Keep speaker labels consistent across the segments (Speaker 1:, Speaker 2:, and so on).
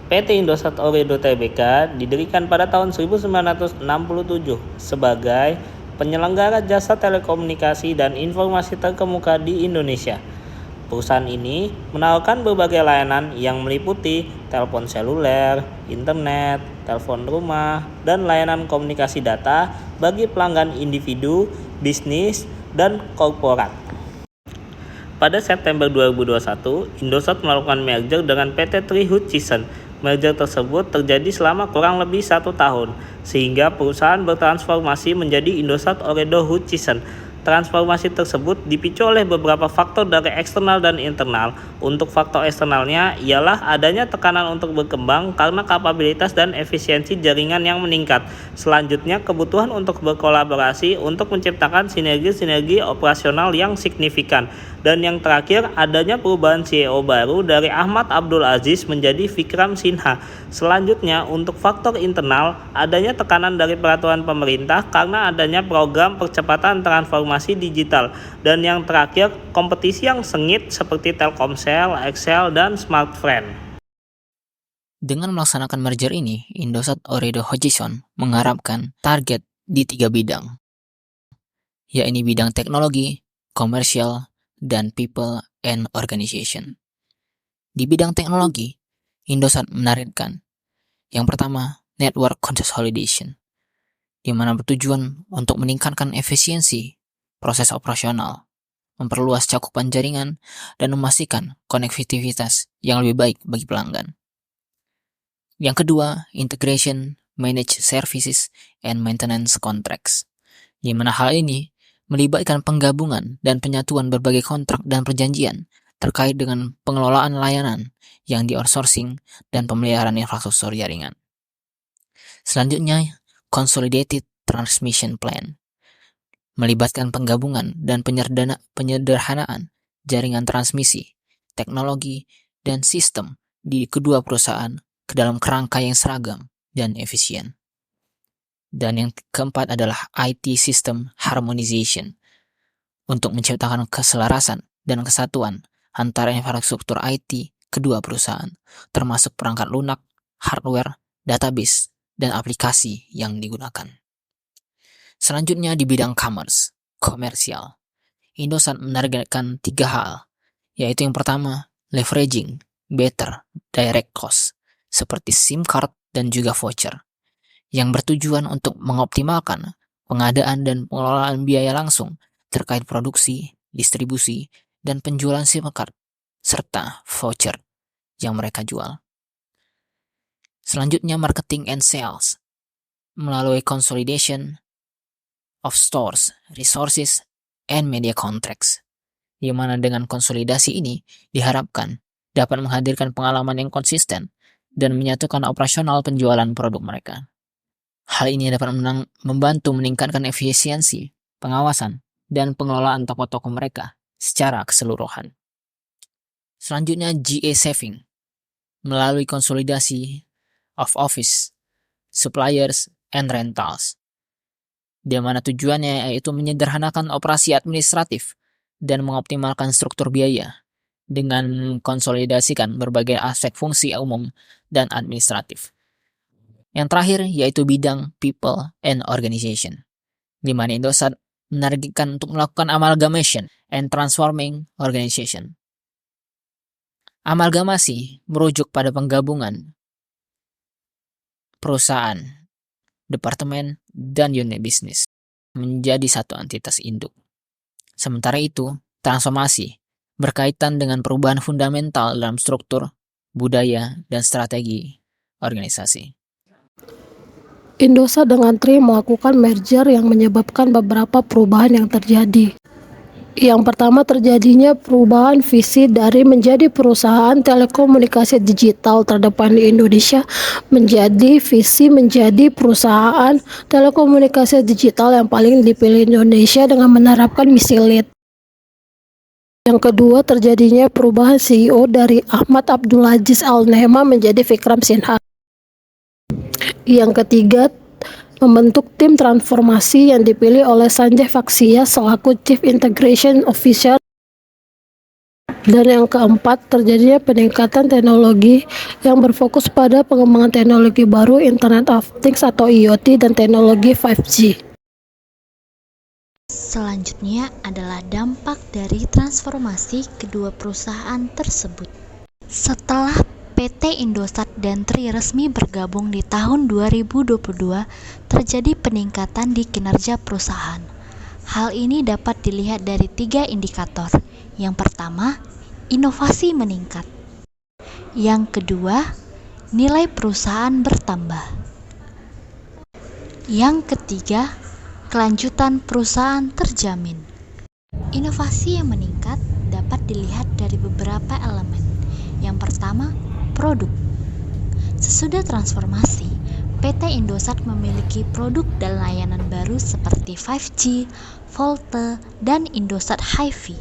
Speaker 1: PT Indosat Ooredoo Tbk didirikan pada tahun 1967 sebagai penyelenggara jasa telekomunikasi dan informasi terkemuka di Indonesia. Perusahaan ini menawarkan berbagai layanan yang meliputi telepon seluler, internet, telepon rumah, dan layanan komunikasi data bagi pelanggan individu, bisnis, dan korporat. Pada September 2021, Indosat melakukan merger dengan PT Tri Hutchison. Merger tersebut terjadi selama kurang lebih 1 tahun, sehingga perusahaan bertransformasi menjadi Indosat Ooredoo Hutchison. Transformasi tersebut dipicu oleh beberapa faktor dari eksternal dan internal. Untuk faktor eksternalnya ialah adanya tekanan untuk berkembang karena kapabilitas dan efisiensi jaringan yang meningkat. Selanjutnya, kebutuhan untuk berkolaborasi untuk menciptakan sinergi-sinergi operasional yang signifikan. Dan yang terakhir, adanya perubahan CEO baru dari Ahmad Abdul Aziz menjadi Vikram Sinha. Selanjutnya, untuk faktor internal, adanya tekanan dari peraturan pemerintah karena adanya program percepatan transformasi digital. Dan yang terakhir, kompetisi yang sengit seperti Telkomsel, XL, dan Smartfren.
Speaker 2: Dengan melaksanakan merger ini, Indosat Ooredoo Hutchison mengharapkan target di 3 bidang, yakni bidang teknologi, komersial, dan people and organization. Di bidang teknologi, Indosat menargetkan yang pertama, network consolidation, di mana bertujuan untuk meningkatkan efisiensi proses operasional, memperluas cakupan jaringan, dan memastikan konektivitas yang lebih baik bagi pelanggan. Yang kedua, integration, managed services, and maintenance contracts, di mana hal ini melibatkan penggabungan dan penyatuan berbagai kontrak dan perjanjian terkait dengan pengelolaan layanan yang di-outsourcing dan pemeliharaan infrastruktur jaringan. Selanjutnya, consolidated transmission plan, melibatkan penggabungan dan penyederhanaan jaringan transmisi, teknologi, dan sistem di kedua perusahaan ke dalam kerangka yang seragam dan efisien. Dan yang keempat adalah IT system harmonization, untuk menciptakan keselarasan dan kesatuan antara infrastruktur IT kedua perusahaan, termasuk perangkat lunak, hardware, database, dan aplikasi yang digunakan. Selanjutnya di bidang komersial, Indosat menargetkan 3 hal, yaitu yang pertama, leveraging better direct cost, seperti SIM card dan juga voucher, yang bertujuan untuk mengoptimalkan pengadaan dan pengelolaan biaya langsung terkait produksi, distribusi, dan penjualan SIM card, serta voucher yang mereka jual. Selanjutnya marketing and sales, melalui consolidation of stores, resources, and media contracts, di mana dengan konsolidasi ini diharapkan dapat menghadirkan pengalaman yang konsisten dan menyatukan operasional penjualan produk mereka. Hal ini dapat membantu meningkatkan efisiensi, pengawasan, dan pengelolaan toko-toko mereka secara keseluruhan. Selanjutnya GA saving, melalui konsolidasi of office, suppliers, and rentals, di mana tujuannya yaitu menyederhanakan operasi administratif dan mengoptimalkan struktur biaya dengan konsolidasikan berbagai aspek fungsi umum dan administratif. Yang terakhir yaitu bidang people and organization, di mana Indosat menargetkan untuk melakukan amalgamation and transforming organization. Amalgamasi merujuk pada penggabungan perusahaan, departemen, dan unit bisnis menjadi satu entitas induk. Sementara itu, transformasi berkaitan dengan perubahan fundamental dalam struktur, budaya, dan strategi organisasi.
Speaker 3: Indosat dengan Tri melakukan merger yang menyebabkan beberapa perubahan yang terjadi. Yang pertama, terjadinya perubahan visi dari menjadi perusahaan telekomunikasi digital terdepan di Indonesia menjadi visi menjadi perusahaan telekomunikasi digital yang paling dipilih Indonesia dengan menerapkan misi lead. Yang kedua, terjadinya perubahan CEO dari Ahmad Abdul Aziz Al-Nehma menjadi Vikram Sinha. Yang ketiga, membentuk tim transformasi yang dipilih oleh Sanjay Faksia selaku Chief Integration Officer. Dan yang keempat, terjadinya peningkatan teknologi yang berfokus pada pengembangan teknologi baru, Internet of Things atau IoT, dan teknologi 5G.
Speaker 4: Selanjutnya adalah dampak dari transformasi kedua perusahaan tersebut. Setelah PT Indosat dan Tri resmi bergabung di tahun 2022, terjadi peningkatan di kinerja perusahaan. Hal ini dapat dilihat dari 3 indikator. Yang pertama, inovasi meningkat. Yang kedua, nilai perusahaan bertambah. Yang ketiga, kelanjutan perusahaan terjamin. Inovasi yang meningkat dapat dilihat dari beberapa elemen. Yang pertama, produk. Sesudah transformasi, PT Indosat memiliki produk dan layanan baru seperti 5G, VoLTE, dan Indosat HiFi.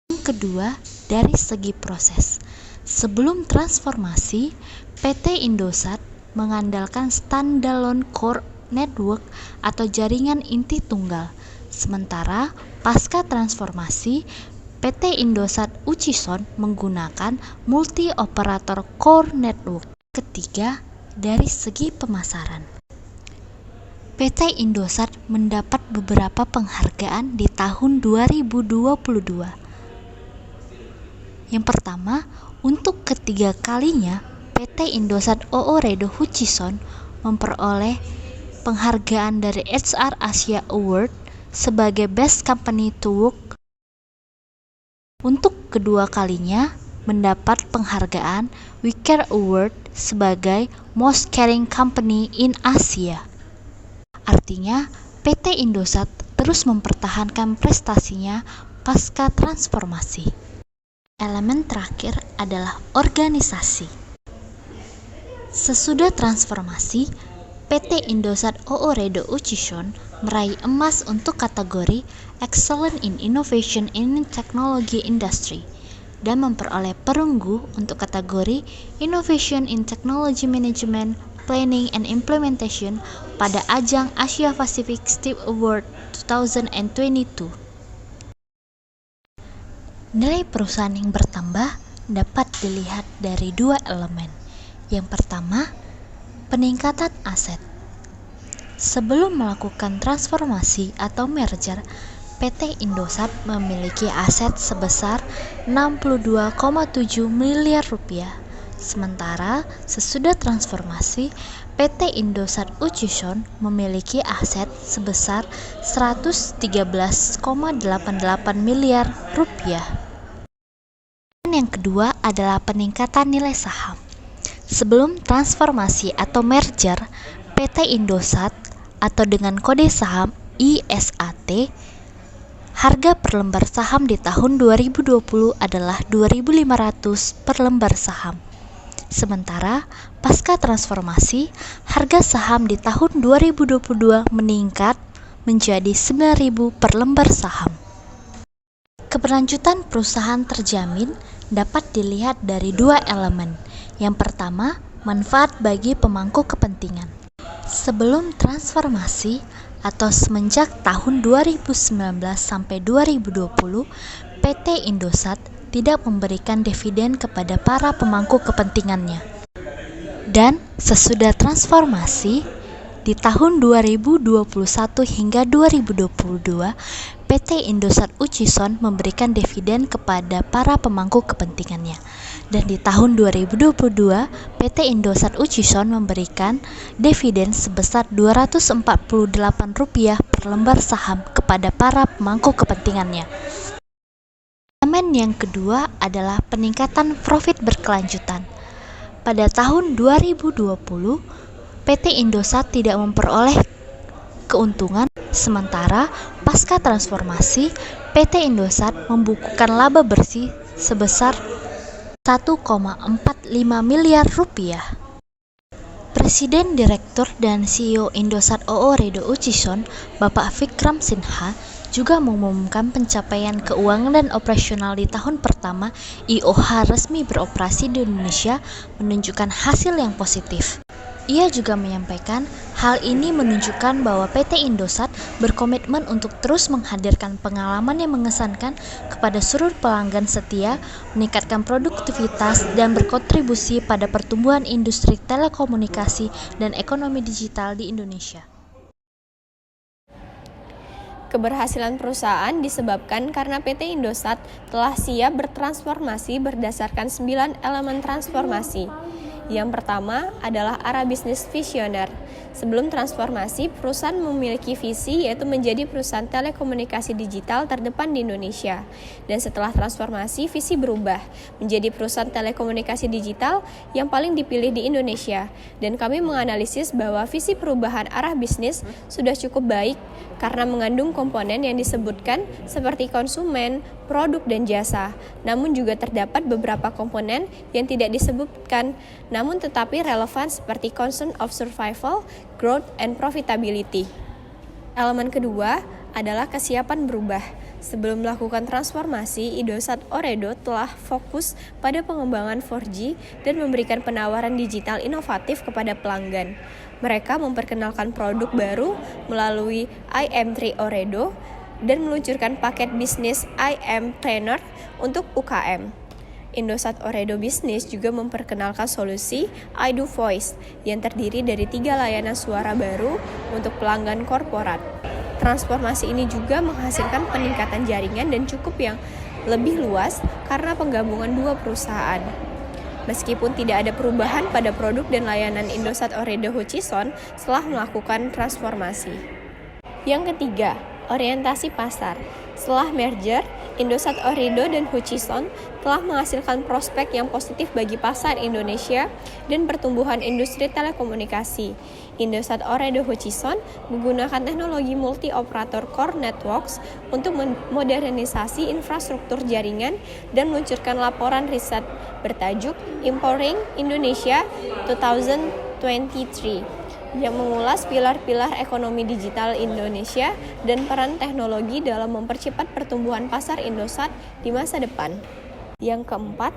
Speaker 4: Yang kedua, dari segi proses. Sebelum transformasi, PT Indosat mengandalkan standalone core network atau jaringan inti tunggal. Sementara pasca transformasi, PT Indosat Uchison menggunakan multi operator core network. Ketiga, dari segi pemasaran. PT Indosat mendapat beberapa penghargaan di tahun 2022. Yang pertama, untuk ketiga kalinya PT Indosat Ooredoo Hutchison memperoleh penghargaan dari HR Asia Award sebagai Best Company to Work. Untuk kedua kalinya mendapat penghargaan WeCare Award sebagai Most Caring Company in Asia. Artinya, PT Indosat terus mempertahankan prestasinya pasca transformasi. Elemen terakhir adalah organisasi. Sesudah transformasi, PT Indosat Ooredoo Hutchison meraih emas untuk kategori Excellent in Innovation in Technology Industry dan memperoleh perunggu untuk kategori Innovation in Technology Management, Planning and Implementation pada ajang Asia Pacific STEP Award 2022. Nilai perusahaan yang bertambah dapat dilihat dari 2 elemen. Yang pertama, peningkatan aset. Sebelum melakukan transformasi atau merger, PT Indosat memiliki aset sebesar 62,7 miliar rupiah. Sementara sesudah transformasi, PT Indosat Hutchison memiliki aset sebesar 113,88 miliar rupiah. Dan yang kedua adalah peningkatan nilai saham. Sebelum transformasi atau merger, PT Indosat atau dengan kode saham ISAT, harga per lembar saham di tahun 2020 adalah 2.500 per lembar saham. Sementara pasca transformasi, harga saham di tahun 2022 meningkat menjadi 9.000 per lembar saham. Keberlanjutan perusahaan terjamin dapat dilihat dari 2 elemen. Yang pertama, manfaat bagi pemangku kepentingan. Sebelum transformasi atau semenjak tahun 2019 sampai 2020, PT Indosat tidak memberikan dividen kepada para pemangku kepentingannya. Dan sesudah transformasi, di tahun 2021 hingga 2022, PT Indosat Hutchison memberikan dividen kepada para pemangku kepentingannya. Dan di tahun 2022, PT Indosat Hutchison memberikan dividen sebesar Rp248 per lembar saham kepada para pemangku kepentingannya. Elemen yang kedua adalah peningkatan profit berkelanjutan. Pada tahun 2020, PT Indosat tidak memperoleh keuntungan, sementara pasca transformasi, PT Indosat membukukan laba bersih sebesar 1,45 miliar rupiah. Presiden, Direktur, dan CEO Indosat Ooredoo Hutchison, Bapak Vikram Sinha, juga mengumumkan pencapaian keuangan dan operasional di tahun pertama IOH resmi beroperasi di Indonesia menunjukkan hasil yang positif. Ia juga menyampaikan hal ini menunjukkan bahwa PT Indosat berkomitmen untuk terus menghadirkan pengalaman yang mengesankan kepada seluruh pelanggan setia, meningkatkan produktivitas, dan berkontribusi pada pertumbuhan industri telekomunikasi dan ekonomi digital di Indonesia.
Speaker 5: Keberhasilan perusahaan disebabkan karena PT Indosat telah siap bertransformasi berdasarkan 9 elemen transformasi. Yang pertama adalah arah bisnis visioner. Sebelum transformasi, perusahaan memiliki visi yaitu menjadi perusahaan telekomunikasi digital terdepan di Indonesia. Dan setelah transformasi, visi berubah menjadi perusahaan telekomunikasi digital yang paling dipilih di Indonesia. Dan kami menganalisis bahwa visi perubahan arah bisnis sudah cukup baik karena mengandung komponen yang disebutkan seperti konsumen, produk, dan jasa. Namun juga terdapat beberapa komponen yang tidak disebutkan, namun tetapi relevan seperti concern of survival, growth, and profitability. Elemen kedua adalah kesiapan berubah. Sebelum melakukan transformasi, Indosat Ooredoo telah fokus pada pengembangan 4G dan memberikan penawaran digital inovatif kepada pelanggan. Mereka memperkenalkan produk baru melalui IM3 Ooredoo dan meluncurkan paket bisnis IM Planner untuk UKM. Indosat Ooredoo Business juga memperkenalkan solusi iDo Voice yang terdiri dari 3 layanan suara baru untuk pelanggan korporat. Transformasi ini juga menghasilkan peningkatan jaringan dan cukup yang lebih luas karena penggabungan dua perusahaan. Meskipun tidak ada perubahan pada produk dan layanan Indosat Ooredoo Hutchison setelah melakukan transformasi. Yang ketiga, orientasi pasar. Setelah merger, Indosat Ooredoo dan Hutchison telah menghasilkan prospek yang positif bagi pasar Indonesia dan pertumbuhan industri telekomunikasi. Indosat Ooredoo Hutchison menggunakan teknologi multi-operator core networks untuk modernisasi infrastruktur jaringan dan meluncurkan laporan riset bertajuk Empowering Indonesia 2023 yang mengulas pilar-pilar ekonomi digital Indonesia dan peran teknologi dalam mempercepat pertumbuhan pasar Indosat di masa depan. Yang keempat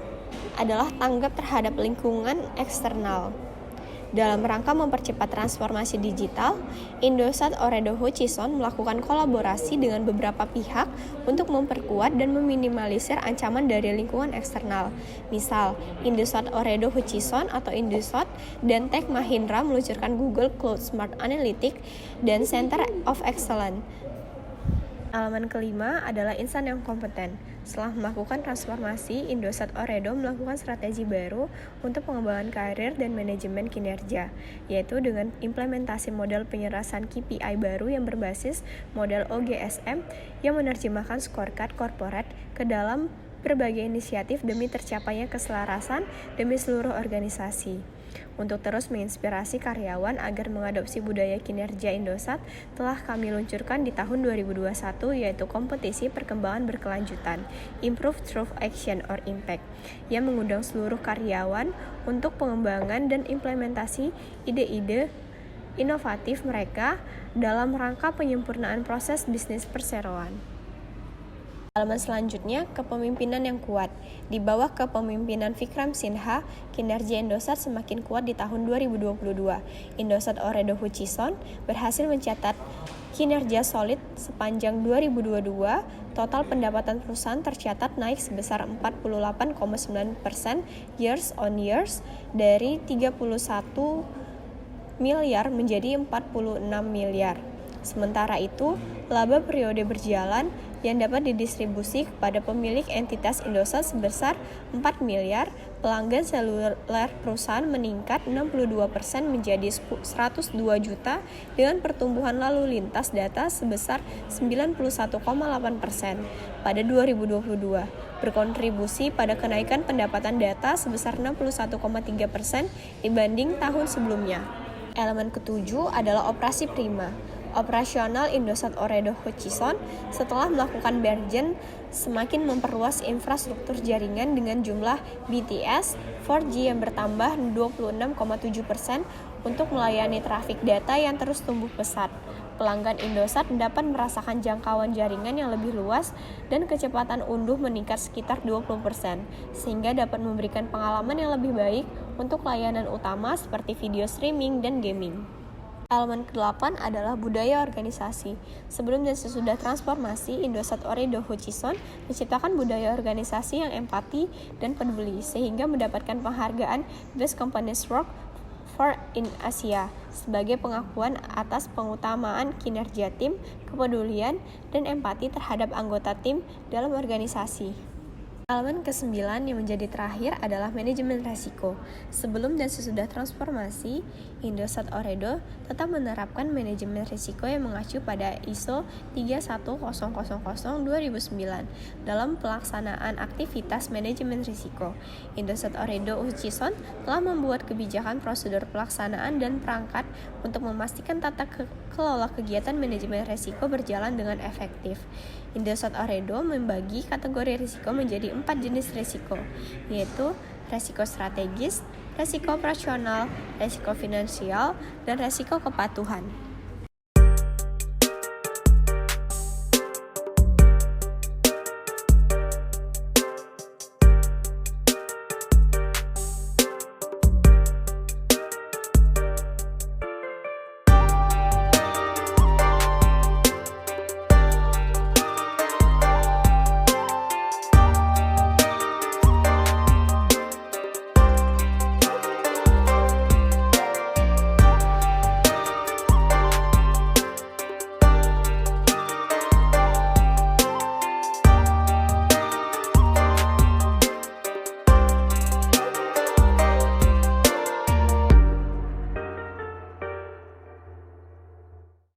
Speaker 5: adalah tanggap terhadap lingkungan eksternal. Dalam rangka mempercepat transformasi digital, Indosat Ooredoo Hutchison melakukan kolaborasi dengan beberapa pihak untuk memperkuat dan meminimalisir ancaman dari lingkungan eksternal. Misal, Indosat Ooredoo Hutchison atau Indosat dan Tech Mahindra meluncurkan Google Cloud Smart Analytics dan Center of Excellence. Elemen kelima adalah insan yang kompeten. Setelah melakukan transformasi, Indosat Ooredoo melakukan strategi baru untuk pengembangan karir dan manajemen kinerja, yaitu dengan implementasi model penyerasan KPI baru yang berbasis model OGSM yang menerjemahkan scorecard corporate ke dalam berbagai inisiatif demi tercapainya keselarasan demi seluruh organisasi. Untuk terus menginspirasi karyawan agar mengadopsi budaya kinerja Indosat, telah kami luncurkan di tahun 2021 yaitu kompetisi perkembangan berkelanjutan, Improve Through Action or Impact, yang mengundang seluruh karyawan untuk pengembangan dan implementasi ide-ide inovatif mereka dalam rangka penyempurnaan proses bisnis perseroan. Elemen selanjutnya, kepemimpinan yang kuat. Di bawah kepemimpinan Vikram Sinha, kinerja Indosat semakin kuat di tahun 2022. Indosat Ooredoo Hutchison berhasil mencatat kinerja solid sepanjang 2022. Total pendapatan perusahaan tercatat naik sebesar 48,9% years on years dari 31 miliar menjadi 46 miliar. Sementara itu, laba periode berjalan yang dapat didistribusi kepada pemilik entitas Indosat sebesar 4 miliar, pelanggan seluler perusahaan meningkat 62% menjadi 102 juta dengan pertumbuhan lalu lintas data sebesar 91,8% pada 2022, berkontribusi pada kenaikan pendapatan data sebesar 61,3% dibanding tahun sebelumnya. Elemen ketujuh adalah operasi prima. Operasional Indosat Ooredoo Hutchison setelah melakukan merger semakin memperluas infrastruktur jaringan dengan jumlah BTS 4G yang bertambah 26,7% untuk melayani trafik data yang terus tumbuh pesat. Pelanggan Indosat dapat merasakan jangkauan jaringan yang lebih luas dan kecepatan unduh meningkat sekitar 20%, sehingga dapat memberikan pengalaman yang lebih baik untuk layanan utama seperti video streaming dan gaming. Elemen ke-8 adalah budaya organisasi. Sebelum dan sesudah transformasi, Indosat Ooredoo Hutchison menciptakan budaya organisasi yang empati dan peduli, sehingga mendapatkan penghargaan Best Companies Work for in Asia sebagai pengakuan atas pengutamaan kinerja tim, kepedulian, dan empati terhadap anggota tim dalam organisasi. Elemen ke-9 yang menjadi terakhir adalah manajemen resiko. Sebelum dan sesudah transformasi, Indosat Ooredoo tetap menerapkan manajemen risiko yang mengacu pada ISO 31000/2009 dalam pelaksanaan aktivitas manajemen risiko. Indosat Ooredoo Hutchison telah membuat kebijakan prosedur pelaksanaan dan perangkat untuk memastikan tata kelola kegiatan manajemen risiko berjalan dengan efektif. Indosat Ooredoo membagi kategori risiko menjadi 4 jenis risiko, yaitu resiko strategis, resiko operasional, resiko finansial, dan resiko kepatuhan.